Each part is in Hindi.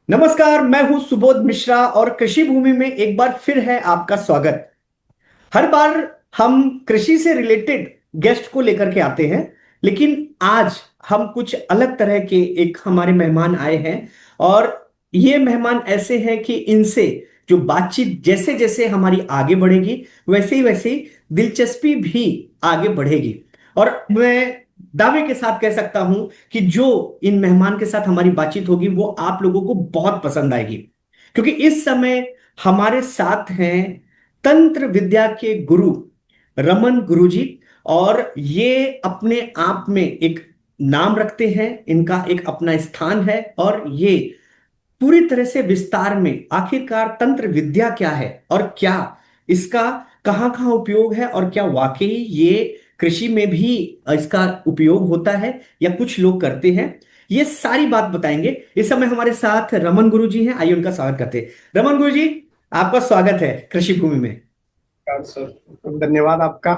नमस्कार, मैं हूं सुबोध मिश्रा और कृषि भूमि में एक बार फिर है आपका स्वागत। हर बार हम कृषि से रिलेटेड गेस्ट को लेकर के आते हैं, लेकिन आज हम कुछ अलग तरह के एक हमारे मेहमान आए हैं। और ये मेहमान ऐसे हैं कि इनसे जो बातचीत जैसे जैसे हमारी आगे बढ़ेगी वैसे ही दिलचस्पी भी आगे बढ़ेगी। और मैं दावे के साथ कह सकता हूं कि जो इन मेहमान के साथ हमारी बातचीत होगी वो आप लोगों को बहुत पसंद आएगी, क्योंकि इस समय हमारे साथ हैं तंत्र विद्या के गुरु रमन गुरुजी। और ये अपने आप में एक नाम रखते हैं, इनका एक अपना स्थान है। और ये पूरी तरह से विस्तार में आखिरकार तंत्र विद्या क्या है और क्या इसका कहाँ कहाँ उपयोग है, और क्या वाकई ये कृषि में भी इसका उपयोग होता है या कुछ लोग करते हैं, ये सारी बात बताएंगे। इस समय हमारे साथ रमन गुरु जी हैं, आइए उनका स्वागत करते हैं। रमन गुरु जी, आपका स्वागत है कृषि भूमि में। सर, धन्यवाद आपका।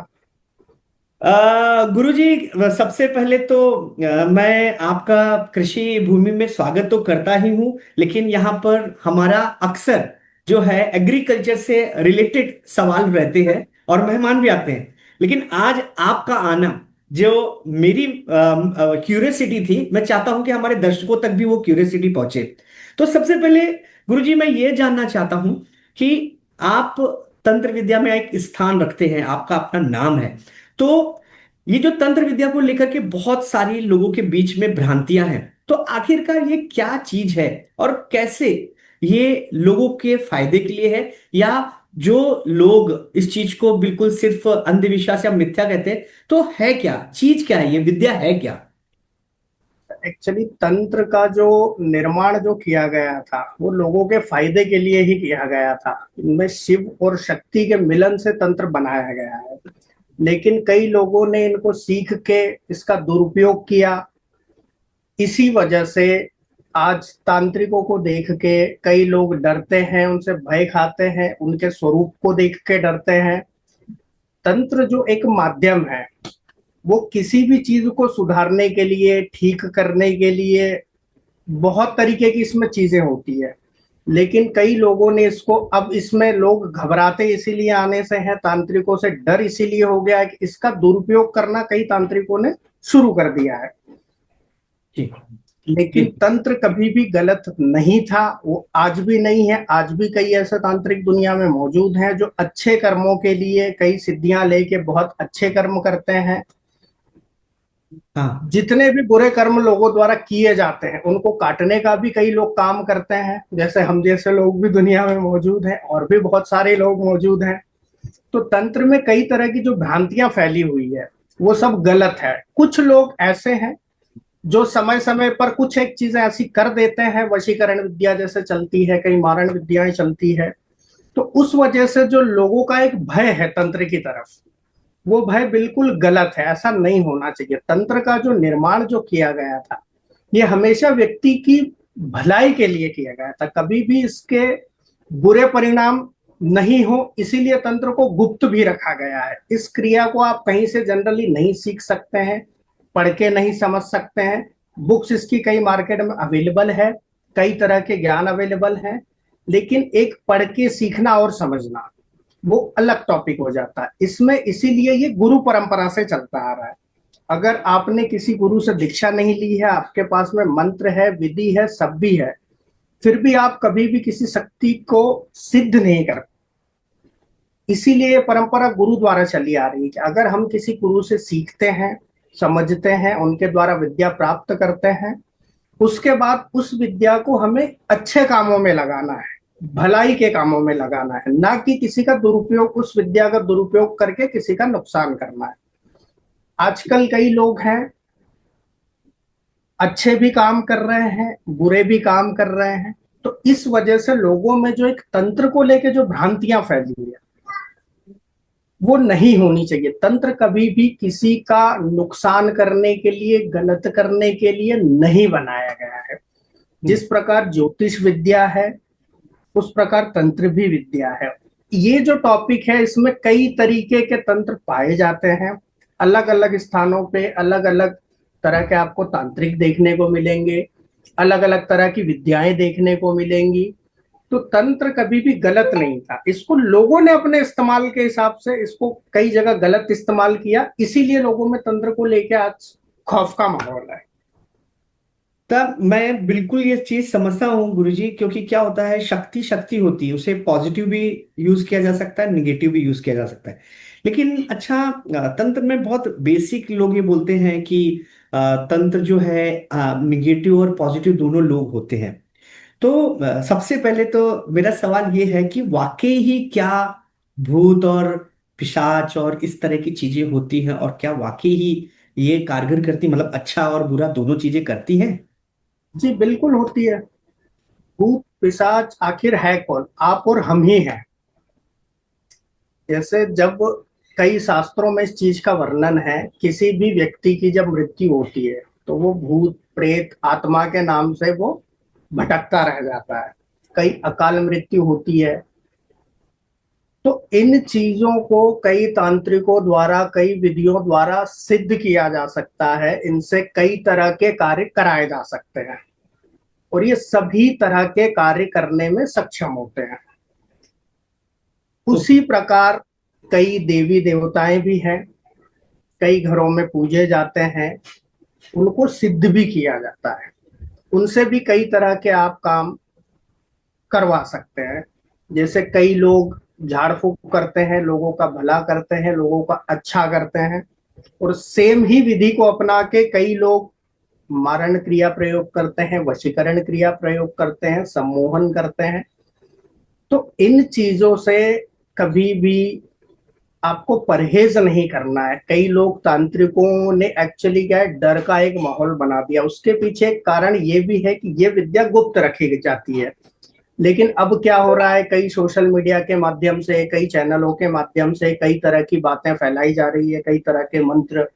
गुरुजी, सबसे पहले तो मैं आपका कृषि भूमि में स्वागत तो करता ही हूं, लेकिन यहाँ पर हमारा अक्सर जो है एग्रीकल्चर से रिलेटेड सवाल रहते हैं और मेहमान भी आते हैं। लेकिन आज आपका आना जो मेरी क्यूरियोसिटी थी, मैं चाहता हूं कि हमारे दर्शकों तक भी वो क्यूरियोसिटी पहुंचे। तो सबसे पहले गुरुजी, मैं ये जानना चाहता हूं कि आप तंत्र विद्या में एक स्थान रखते हैं, आपका अपना नाम है। तो ये जो तंत्र विद्या को लेकर के बहुत सारी लोगों के बीच में भ्रांतियां हैं, तो आखिरकार ये क्या चीज है और कैसे ये लोगों के फायदे के लिए है, या जो लोग इस चीज को बिल्कुल सिर्फ अंधविश्वास या मिथ्या कहते हैं, तो है क्या चीज, क्या है ये विद्या, है क्या? एक्चुअली तंत्र का जो निर्माण जो किया गया था वो लोगों के फायदे के लिए ही किया गया था। इनमें शिव और शक्ति के मिलन से तंत्र बनाया गया है। लेकिन कई लोगों ने इनको सीख के इसका दुरुपयोग किया। इसी वजह से आज तांत्रिकों को देख के कई लोग डरते हैं, उनसे भय खाते हैं, उनके स्वरूप को देख के डरते हैं। तंत्र जो एक माध्यम है, वो किसी भी चीज को सुधारने के लिए, ठीक करने के लिए बहुत तरीके की इसमें चीजें होती है। लेकिन कई लोगों ने इसको, अब इसमें लोग घबराते इसीलिए आने से हैं, तांत्रिकों से डर इसीलिए हो गया है कि इसका दुरुपयोग करना कई तांत्रिकों ने शुरू कर दिया है। जी लेकिन जी। तंत्र कभी भी गलत नहीं था, वो आज भी नहीं है। आज भी कई ऐसे तांत्रिक दुनिया में मौजूद हैं जो अच्छे कर्मों के लिए कई सिद्धियां लेके बहुत अच्छे कर्म करते हैं। हाँ। जितने भी बुरे कर्म लोगों द्वारा किए जाते हैं उनको काटने का भी कई लोग काम करते हैं, जैसे हम जैसे लोग भी दुनिया में मौजूद हैं और भी बहुत सारे लोग मौजूद हैं। तो तंत्र में कई तरह की जो भ्रांतियां फैली हुई है वो सब गलत है। कुछ लोग ऐसे हैं जो समय समय पर कुछ एक चीजें ऐसी कर देते हैं, वशीकरण विद्या जैसे चलती है, कई मारण विद्याएं चलती है। तो उस वजह से जो लोगों का एक भय है तंत्र की तरफ, वो भय बिल्कुल गलत है। ऐसा नहीं होना चाहिए। तंत्र का जो निर्माण जो किया गया था, ये हमेशा व्यक्ति की भलाई के लिए किया गया था। कभी भी इसके बुरे परिणाम नहीं हो, इसीलिए तंत्र को गुप्त भी रखा गया है। इस क्रिया को आप कहीं से जनरली नहीं सीख सकते हैं, पढ़ के नहीं समझ सकते हैं। बुक्स इसकी कई मार्केट में अवेलेबल है, कई तरह के ज्ञान अवेलेबल है। लेकिन एक पढ़ के सीखना और समझना वो अलग टॉपिक हो जाता है इसमें। इसीलिए ये गुरु परंपरा से चलता आ रहा है। अगर आपने किसी गुरु से दीक्षा नहीं ली है, आपके पास में मंत्र है, विधि है, सब भी है, फिर भी आप कभी भी किसी शक्ति को सिद्ध नहीं कर। इसीलिए ये परंपरा गुरु द्वारा चली आ रही है कि अगर हम किसी गुरु से सीखते हैं, समझते हैं, उनके द्वारा विद्या प्राप्त करते हैं, उसके बाद उस विद्या को हमें अच्छे कामों में लगाना है, भलाई के कामों में लगाना है, ना कि किसी का दुरुपयोग, उस विद्या का दुरुपयोग करके किसी का नुकसान करना है। आजकल कई लोग हैं अच्छे भी काम कर रहे हैं, बुरे भी काम कर रहे हैं। तो इस वजह से लोगों में जो एक तंत्र को लेके जो भ्रांतियां फैली है वो नहीं होनी चाहिए। तंत्र कभी भी किसी का नुकसान करने के लिए, गलत करने के लिए नहीं बनाया गया है। जिस प्रकार ज्योतिष विद्या है उस प्रकार तंत्र भी विद्या है। ये जो टॉपिक है इसमें कई तरीके के तंत्र पाए जाते हैं। अलग अलग स्थानों पे अलग अलग तरह के आपको तांत्रिक देखने को मिलेंगे। अलग अलग तरह की विद्याएं देखने को मिलेंगी। तो तंत्र कभी भी गलत नहीं था, इसको लोगों ने अपने इस्तेमाल के हिसाब से इसको कई जगह गलत इस्तेमाल किया, इसीलिए लोगों में तंत्र को लेके आज खौफ का माहौल है। तब मैं बिल्कुल ये चीज समझता हूँ गुरुजी, क्योंकि क्या होता है, शक्ति शक्ति होती है, उसे पॉजिटिव भी यूज किया जा सकता है, निगेटिव भी यूज किया जा सकता है। लेकिन अच्छा, तंत्र में बहुत बेसिक लोग ये बोलते हैं कि तंत्र जो है निगेटिव और पॉजिटिव दोनों लोग होते हैं। तो सबसे पहले तो मेरा सवाल ये है कि वाकई ही क्या भूत और पिशाच और इस तरह की चीजें होती हैं, और क्या वाकई ही ये कारगर करती, मतलब अच्छा और बुरा दोनों चीजें करती हैं? जी बिल्कुल होती है। भूत पिशाच आखिर है कौन? आप और हम ही हैं। जैसे जब कई शास्त्रों में इस चीज का वर्णन है, किसी भी व्यक्ति की जब मृत्यु होती है तो वो भूत प्रेत आत्मा के नाम से वो भटकता रह जाता है। कई अकाल मृत्यु होती है। तो इन चीजों को कई तांत्रिकों द्वारा, कई विधियों द्वारा सिद्ध किया जा सकता है, इनसे कई तरह के कार्य कराए जा सकते हैं और ये सभी तरह के कार्य करने में सक्षम होते हैं। तो उसी प्रकार कई देवी देवताएं भी हैं, कई घरों में पूजे जाते हैं, उनको सिद्ध भी किया जाता है। उनसे भी कई तरह के आप काम करवा सकते हैं। जैसे कई लोग झाड़ फूक करते हैं, लोगों का भला करते हैं, लोगों का अच्छा करते हैं, और सेम ही विधि को अपना के कई लोग मारण क्रिया प्रयोग करते हैं, वशीकरण क्रिया प्रयोग करते हैं, सम्मोहन करते हैं। तो इन चीजों से कभी भी आपको परहेज नहीं करना है। कई लोग तांत्रिकों ने एक्चुअली क्या है, डर का एक माहौल बना दिया। उसके पीछे एक कारण ये भी है कि ये विद्या गुप्त रखी जाती है। लेकिन अब क्या हो रहा है, कई सोशल मीडिया के माध्यम से, कई चैनलों के माध्यम से कई तरह की बातें फैलाई जा रही है, कई तरह के मंत्र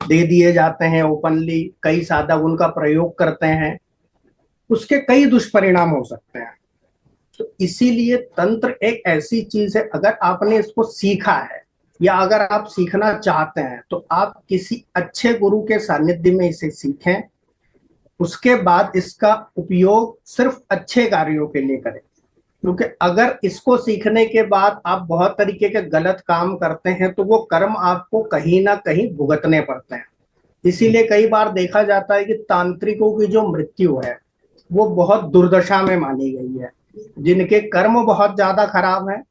दे दिए जाते हैं ओपनली, कई साधक उनका प्रयोग करते हैं, उसके कई दुष्परिणाम हो सकते हैं। तो इसीलिए तंत्र एक ऐसी चीज है, अगर आपने इसको सीखा है या अगर आप सीखना चाहते हैं तो आप किसी अच्छे गुरु के सानिध्य में इसे सीखें। उसके बाद इसका उपयोग सिर्फ अच्छे कार्यों के लिए करें, क्योंकि अगर इसको सीखने के बाद आप बहुत तरीके के गलत काम करते हैं तो वो कर्म आपको कहीं ना कहीं भुगतने पड़ते हैं। इसीलिए कई बार देखा जाता है कि तांत्रिकों की जो मृत्यु है वो बहुत दुर्दशा में मानी गई है। जिनके कर्म बहुत ज्यादा खराब है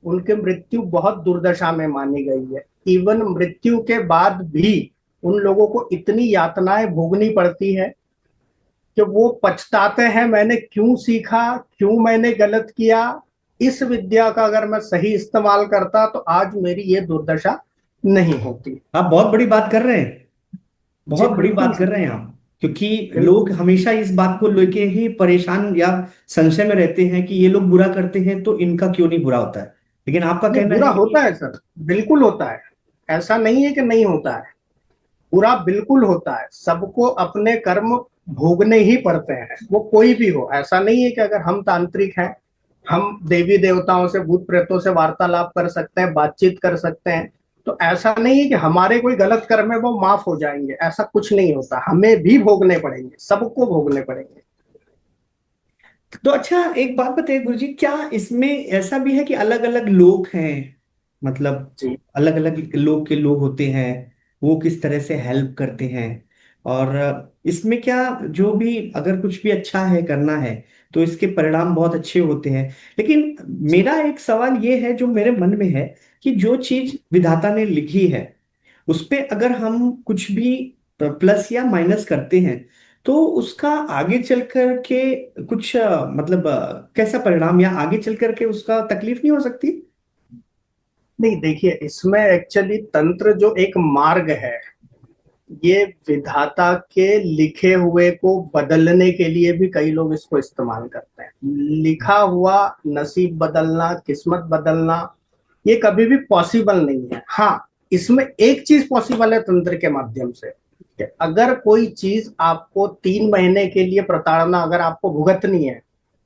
उनकी मृत्यु बहुत दुर्दशा में मानी गई है। इवन मृत्यु के बाद भी उन लोगों को इतनी यातनाएं भोगनी पड़ती है कि वो पछताते हैं, मैंने क्यों सीखा, क्यों मैंने गलत किया। इस विद्या का अगर मैं सही इस्तेमाल करता तो आज मेरी ये दुर्दशा नहीं होती। आप बहुत बड़ी बात कर रहे हैं, जी बहुत बड़ी बिल्कुल बात कर रहे हैं आप। क्योंकि लोग बिल्कुल। हमेशा इस बात को लेके ही परेशान या संशय में रहते हैं कि ये लोग बुरा करते हैं तो इनका क्यों नहीं बुरा होता है। लेकिन आपका नहीं, कहना बुरा है होता कि है सर, बिल्कुल होता है। ऐसा नहीं है कि नहीं होता है, बुरा बिल्कुल होता है। सबको अपने कर्म भोगने ही पड़ते हैं, वो कोई भी हो। ऐसा नहीं है कि अगर हम तांत्रिक हैं, हम देवी देवताओं से, भूत प्रेतों से वार्तालाप कर सकते हैं, बातचीत कर सकते हैं, तो ऐसा नहीं है कि हमारे कोई गलत कर्म है वो माफ हो जाएंगे। ऐसा कुछ नहीं होता, हमें भी भोगने पड़ेंगे, सबको भोगने पड़ेंगे। तो अच्छा, एक बात बताइए गुरुजी, क्या इसमें ऐसा भी है कि अलग अलग लोग हैं, मतलब जी अलग अलग लोग के लोग होते हैं, वो किस तरह से हेल्प करते हैं? और इसमें क्या, जो भी अगर कुछ भी अच्छा है करना है तो इसके परिणाम बहुत अच्छे होते हैं। लेकिन मेरा एक सवाल ये है जो मेरे मन में है, कि जो चीज विधाता ने लिखी है उस पे अगर हम कुछ भी प्लस या माइनस करते हैं तो उसका आगे चल कर के कुछ मतलब कैसा परिणाम, या आगे चल कर के उसका तकलीफ नहीं हो सकती? नहीं, देखिए इसमें एक्चुअली तंत्र जो एक मार्ग है, ये विधाता के लिखे हुए को बदलने के लिए भी कई लोग इसको इस्तेमाल करते हैं। लिखा हुआ नसीब बदलना, किस्मत बदलना, ये कभी भी पॉसिबल नहीं है। हाँ, इसमें एक चीज पॉसिबल है तंत्र के माध्यम से, कि अगर कोई चीज आपको 3 महीने के लिए प्रताड़ना अगर आपको भुगतनी है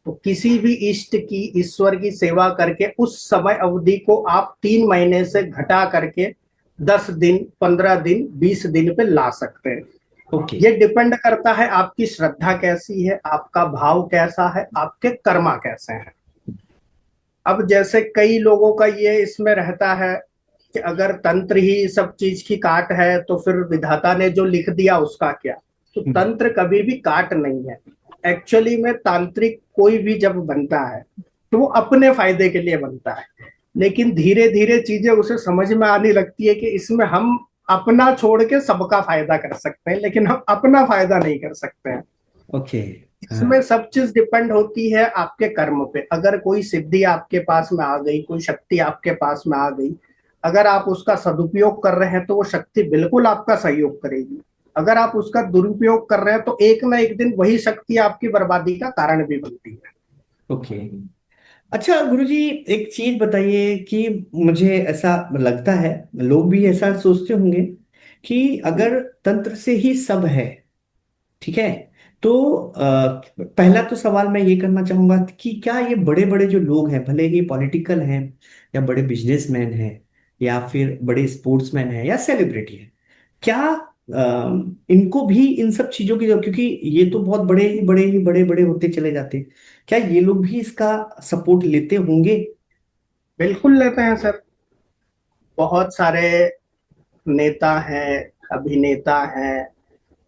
तो किसी भी इष्ट की, ईश्वर की सेवा करके उस समय अवधि को आप 3 महीने से घटा करके 10 दिन, 15 दिन, 20 दिन पे ला सकते हैं। ओके। ये डिपेंड करता है आपकी श्रद्धा कैसी है, आपका भाव कैसा है, आपके कर्मा कैसे हैं। अब जैसे कई लोगों का ये इसमें रहता है कि अगर तंत्र ही सब चीज की काट है तो फिर विधाता ने जो लिख दिया उसका क्या। तो तंत्र कभी भी काट नहीं है। एक्चुअली में तांत्रिक कोई भी जब बनता है तो वो अपने फायदे के लिए बनता है, लेकिन धीरे धीरे चीजें उसे समझ में आने लगती है कि इसमें हम अपना छोड़ के सबका फायदा कर सकते हैं, लेकिन हम अपना फायदा नहीं कर सकते हैं। ओके। हाँ। इसमें सब चीज डिपेंड होती है आपके कर्म पे। अगर कोई सिद्धि आपके पास में आ गई, कोई शक्ति आपके पास में आ गई, अगर आप उसका सदुपयोग कर रहे हैं तो वो शक्ति बिल्कुल आपका सहयोग करेगी। अगर आप उसका दुरुपयोग कर रहे हैं तो एक ना एक दिन वही शक्ति आपकी बर्बादी का कारण भी बनती है। ओके। अच्छा गुरुजी, एक चीज बताइए कि मुझे ऐसा लगता है, लोग भी ऐसा सोचते होंगे कि अगर तंत्र से ही सब है, ठीक है, तो पहला तो सवाल मैं ये करना चाहूंगा कि क्या ये बड़े बड़े जो लोग हैं, भले ही पॉलिटिकल हैं या बड़े बिजनेसमैन हैं या फिर बड़े स्पोर्ट्समैन हैं या सेलिब्रिटी हैं, क्या इनको भी इन सब चीजों की क्योंकि ये तो बहुत बड़े ही बड़े ही बड़े बड़े होते चले जाते हैं, क्या ये लोग भी इसका सपोर्ट लेते होंगे? बिल्कुल लेते हैं सर। बहुत सारे नेता हैं, अभिनेता हैं,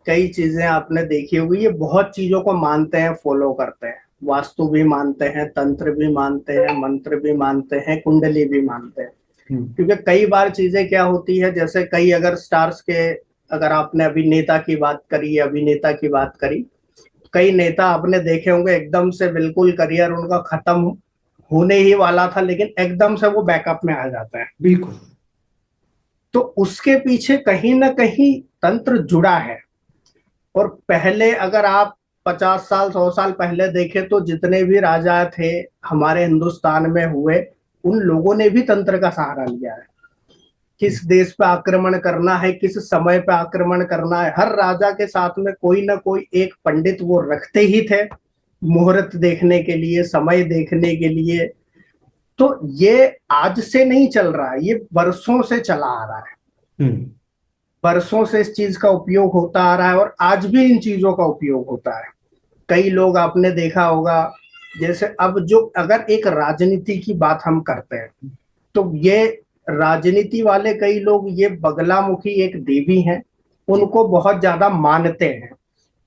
कई चीजें आपने देखी होगी, ये बहुत चीजों को मानते हैं, फॉलो करते हैं। वास्तु भी मानते हैं, तंत्र भी मानते हैं, मंत्र भी मानते हैं, कुंडली भी मानते हैं। हम्म। क्योंकि कई बार चीजें क्या होती है, जैसे कई अगर स्टार्स के, अगर आपने अभिनेता की बात करी, अभिनेता की बात करी, कई नेता आपने देखे होंगे एकदम से बिल्कुल करियर उनका खत्म होने ही वाला था, लेकिन एकदम से वो बैकअप में आ जाता है। बिल्कुल। तो उसके पीछे कहीं ना कहीं तंत्र जुड़ा है। और पहले अगर आप 50 साल 100 साल पहले देखें तो जितने भी राजा थे हमारे हिंदुस्तान में हुए, उन लोगों ने भी तंत्र का सहारा लिया है। किस देश पे आक्रमण करना है, किस समय पे आक्रमण करना है, हर राजा के साथ में कोई ना कोई एक पंडित वो रखते ही थे, मुहूर्त देखने के लिए, समय देखने के लिए। तो ये आज से नहीं चल रहा है, ये वर्षों से चला आ रहा है। हम्म। वर्षों से इस चीज का उपयोग होता आ रहा है और आज भी इन चीजों का उपयोग होता है। कई लोग आपने देखा होगा, जैसे अब जो अगर एक राजनीति की बात हम करते हैं तो ये राजनीति वाले कई लोग ये बगलामुखी एक देवी हैं, उनको बहुत ज्यादा मानते हैं।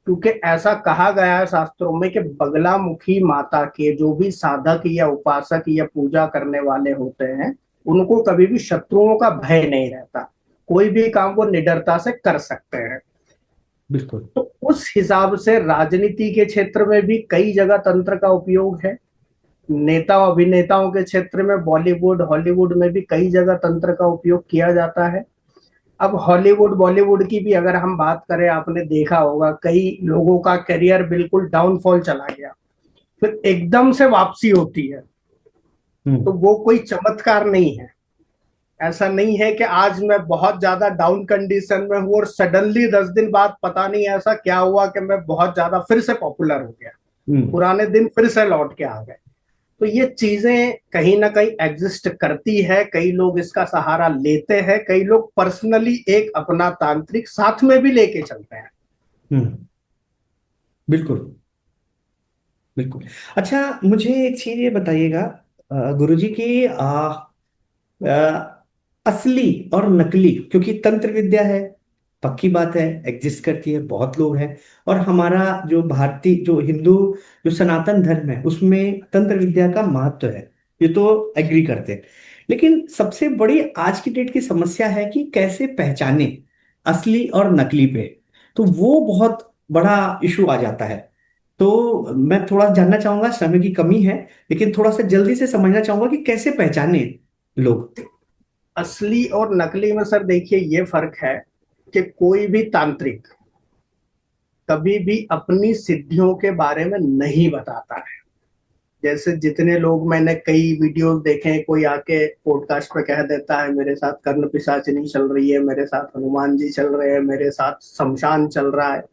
क्योंकि ऐसा कहा गया है शास्त्रों में कि बगलामुखी माता के जो भी साधक या उपासक या पूजा करने वाले होते हैं, उनको कभी भी शत्रुओं का भय नहीं रहता, कोई भी काम वो निडरता से कर सकते हैं। बिल्कुल। तो उस हिसाब से राजनीति के क्षेत्र में भी कई जगह तंत्र का उपयोग है। नेता और अभिनेताओं के क्षेत्र में, बॉलीवुड हॉलीवुड में भी कई जगह तंत्र का उपयोग किया जाता है। अब हॉलीवुड बॉलीवुड की भी अगर हम बात करें, आपने देखा होगा कई लोगों का करियर बिल्कुल डाउनफॉल चला गया, फिर एकदम से वापसी होती है। तो हम्म। वो कोई चमत्कार नहीं है। ऐसा नहीं है कि आज मैं बहुत ज्यादा डाउन कंडीशन में हूँ और सडनली 10 दिन बाद पता नहीं ऐसा क्या हुआ कि मैं बहुत ज्यादा फिर से पॉपुलर हो गया, हम्म। पुराने दिन फिर से लौट के आ गए। तो ये चीजें कहीं ना कहीं एग्जिस्ट करती है, कई लोग इसका सहारा लेते हैं, कई लोग पर्सनली एक अपना तांत्रिक साथ में भी लेके चलते हैं। हम्म। बिल्कुल। बिल्कुल। अच्छा, मुझे एक चीज ये बताइएगा गुरुजी की असली और नकली, क्योंकि तंत्र विद्या है, पक्की बात है, एग्जिस्ट करती है, बहुत लोग हैं, और हमारा जो भारतीय जो हिंदू जो सनातन धर्म है उसमें तंत्र विद्या का महत्व है, ये तो एग्री करते हैं। लेकिन सबसे बड़ी आज की डेट की समस्या है कि कैसे पहचाने असली और नकली पे, तो वो बहुत बड़ा इशू आ जाता है। तो मैं थोड़ा जानना चाहूंगा, समय की कमी है लेकिन थोड़ा सा जल्दी से समझना चाहूंगा कि कैसे पहचाने लोग। असली और नकली में सर देखिए ये फर्क है कि कोई भी तांत्रिक कभी भी अपनी सिद्धियों के बारे में नहीं बताता है। जैसे जितने लोग, मैंने कई वीडियोस देखे हैं, कोई आके पॉडकास्ट पे कह देता है मेरे साथ कर्ण पिशाचिनी चल रही है, मेरे साथ हनुमान जी चल रहे हैं, मेरे साथ शमशान चल रहा है।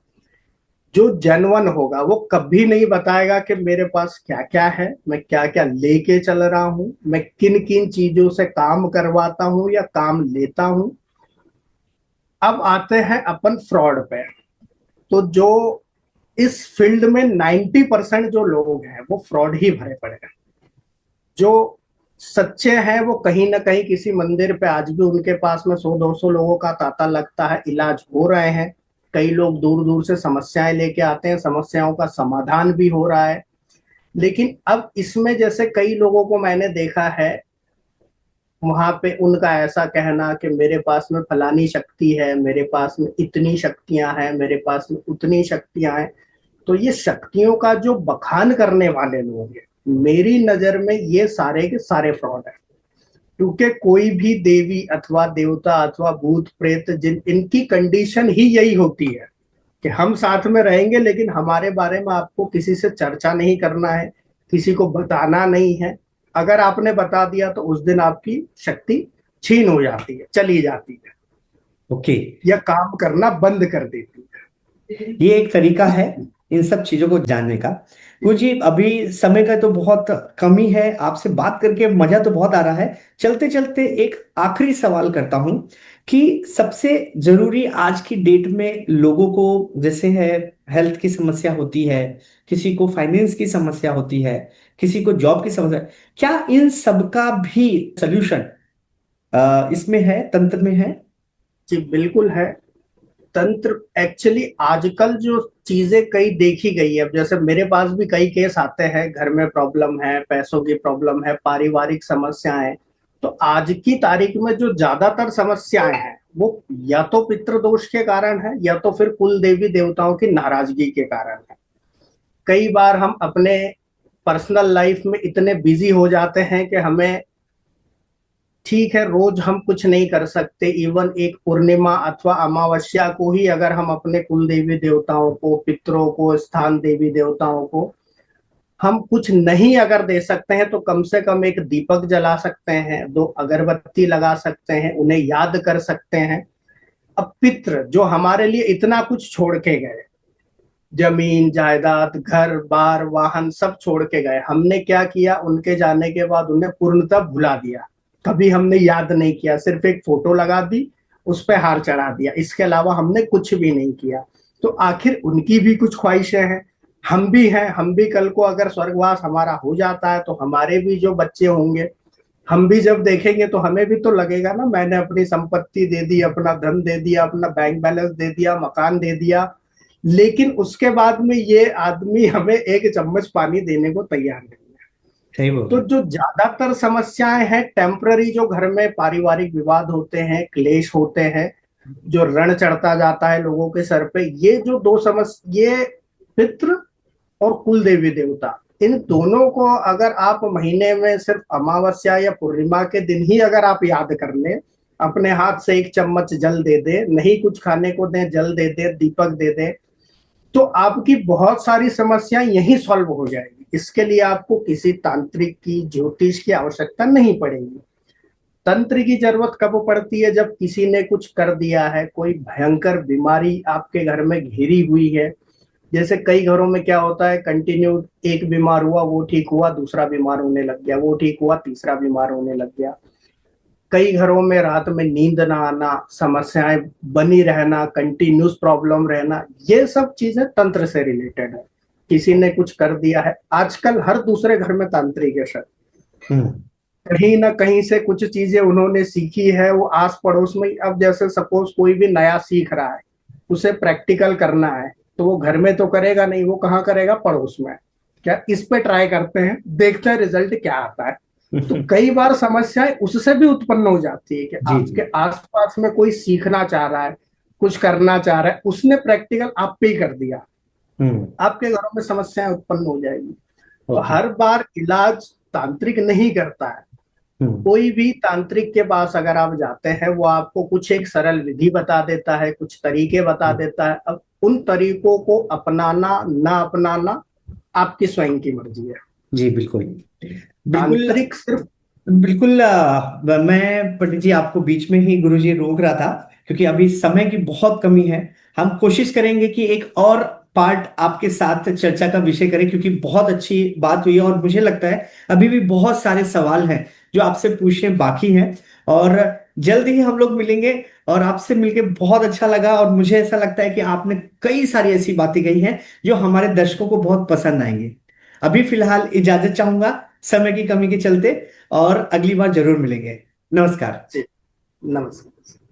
जो जेन्युइन होगा वो कभी नहीं बताएगा कि मेरे पास क्या क्या है, मैं क्या क्या लेके चल रहा हूँ, मैं किन किन चीजों से काम करवाता हूँ या काम लेता हूँ। अब आते हैं अपन फ्रॉड पे। तो जो इस फील्ड में 90% जो लोग हैं वो फ्रॉड ही भरे पड़े हैं। जो सच्चे हैं वो कहीं ना कहीं किसी मंदिर पे आज भी उनके पास में 100-200 लोगों का तांता लगता है, इलाज हो रहे हैं। कई लोग दूर दूर से समस्याएं लेके आते हैं, समस्याओं का समाधान भी हो रहा है। लेकिन अब इसमें जैसे कई लोगों को मैंने देखा है, वहां पे उनका ऐसा कहना कि मेरे पास में फलानी शक्ति है, मेरे पास में इतनी शक्तियां हैं, मेरे पास में उतनी शक्तियां हैं। तो ये शक्तियों का जो बखान करने वाले लोग हैं, मेरी नजर में ये सारे के सारे फ्रॉड है। क्योंकि कोई भी देवी अथवा देवता अथवा भूत प्रेत, जिन इनकी कंडीशन ही यही होती है कि हम साथ में रहेंगे लेकिन हमारे बारे में आपको किसी से चर्चा नहीं करना है, किसी को बताना नहीं है। अगर आपने बता दिया तो उस दिन आपकी शक्ति छीन हो जाती है, चली जाती है, ओके। या काम करना बंद कर देती है। ये एक तरीका है इन सब चीजों को जानने का। गुरुजी, अभी समय का तो बहुत कमी है, आपसे बात करके मजा तो बहुत आ रहा है। चलते चलते एक आखिरी सवाल करता हूं कि सबसे जरूरी आज की डेट में लोगों को जैसे है, हेल्थ की समस्या होती है, किसी को फाइनेंस की समस्या होती है, किसी को जॉब की समस्या, क्या इन सब का भी सल्यूशन इसमें है, तंत्र में है? जी बिल्कुल है। तंत्र एक्चुअली आजकल जो चीजें कई देखी गई है, अब जैसे मेरे पास भी कई केस आते हैं, घर में प्रॉब्लम है, पैसों की प्रॉब्लम है, पारिवारिक समस्याएं। तो आज की तारीख में जो ज्यादातर समस्याएं हैं वो या तो पितृदोष के कारण है या तो फिर कुल देवी देवताओं की नाराजगी के कारण है। कई बार हम अपने पर्सनल लाइफ में इतने बिजी हो जाते हैं कि हमें, ठीक है रोज हम कुछ नहीं कर सकते, इवन एक पूर्णिमा अथवा अमावस्या को ही अगर हम अपने कुल देवी देवताओं को, पितरों को, स्थान देवी देवताओं को हम कुछ नहीं अगर दे सकते हैं तो कम से कम एक दीपक जला सकते हैं, 2 अगरबत्ती लगा सकते हैं, उन्हें याद कर सकते हैं। अब पित्र जो हमारे लिए इतना कुछ छोड़ के गए, जमीन जायदाद घर बार वाहन सब छोड़ के गए, हमने क्या किया, उनके जाने के बाद उन्हें पूर्णतः भुला दिया। कभी हमने याद नहीं किया, सिर्फ एक फोटो लगा दी, उस पर हार चढ़ा दिया, इसके अलावा हमने कुछ भी नहीं किया। तो आखिर उनकी भी कुछ ख्वाहिशें हैं, हम भी हैं, हम भी कल को अगर स्वर्गवास हमारा हो जाता है तो हमारे भी जो बच्चे होंगे, हम भी जब देखेंगे तो हमें भी तो लगेगा ना, मैंने अपनी संपत्ति दे दी, अपना धन दे दिया, अपना बैंक बैलेंस दे दिया, मकान दे दिया, लेकिन उसके बाद में ये आदमी हमें एक चम्मच पानी देने को तैयार नहीं है। सही बोल तो रहे जो ज्यादातर समस्याएं हैं टेम्पररी, जो घर में पारिवारिक विवाद होते हैं, क्लेश होते हैं, जो रण चढ़ता जाता है लोगों के सर पे, ये जो दो समस्या, ये पितृ और कुल देवी देवता, इन दोनों को अगर आप महीने में सिर्फ अमावस्या या पूर्णिमा के दिन ही अगर आप याद कर लें, अपने हाथ से एक चम्मच जल दे दे, नहीं कुछ खाने को दें, जल दे दे, दीपक दे दे, तो आपकी बहुत सारी समस्याएं यही सॉल्व हो जाएगी। इसके लिए आपको किसी तांत्रिक की, ज्योतिष की आवश्यकता नहीं पड़ेगी। तंत्र की जरूरत कब पड़ती है, जब किसी ने कुछ कर दिया है, कोई भयंकर बीमारी आपके घर में घिरी हुई है। जैसे कई घरों में क्या होता है, कंटिन्यू एक बीमार हुआ, वो ठीक हुआ, दूसरा बीमार होने लग गया, वो ठीक हुआ, तीसरा बीमार होने लग गया। कई घरों में रात में नींद ना आना, समस्याएं बनी रहना, कंटिन्यूस प्रॉब्लम रहना, ये सब चीजें तंत्र से रिलेटेड है। किसी ने कुछ कर दिया है, आजकल हर दूसरे घर में तांत्रिक है सर। कहीं ना कहीं से कुछ चीजें उन्होंने सीखी है, वो आस पड़ोस में। अब जैसे सपोज कोई भी नया सीख रहा है, उसे प्रैक्टिकल करना है, तो वो घर में तो करेगा नहीं, वो कहाँ करेगा, पड़ोस में। क्या इस पे ट्राई करते हैं, देखते हैं रिजल्ट क्या आता है। तो कई बार समस्याएं उससे भी उत्पन्न हो जाती है कि आपके आसपास में कोई सीखना चाह रहा है, कुछ करना चाह रहा है, उसने प्रैक्टिकल आप पे ही कर दिया, आपके घरों में समस्याएं उत्पन्न हो जाएगी। तो हर बार इलाज तांत्रिक नहीं करता है। कोई भी तांत्रिक के पास अगर आप जाते हैं, वो आपको कुछ एक सरल विधि बता देता है, कुछ तरीके बता देता है। अब उन तरीकों को अपनाना ना अपनाना आपकी स्वयं की मर्जी है। जी बिल्कुल। तांत्रिक सिर्फ बिल्कुल मैं पंडित जी आपको बीच में ही गुरुजी रोक रहा था क्योंकि अभी समय की बहुत कमी है। हम कोशिश करेंगे कि एक और पार्ट आपके साथ चर्चा का विषय करें क्योंकि बहुत अच्छी बात हुई है और मुझे लगता है अभी भी बहुत सारे सवाल हैं जो आपसे पूछने बाकी हैं। और जल्द ही हम लोग मिलेंगे। और आपसे मिलके बहुत अच्छा लगा, और मुझे ऐसा लगता है कि आपने कई सारी ऐसी बातें कही हैं जो हमारे दर्शकों को बहुत पसंद आएंगी। अभी फिलहाल इजाजत चाहूंगा, समय की कमी के चलते, और अगली बार जरूर मिलेंगे। नमस्कार। जी, नमस्कार।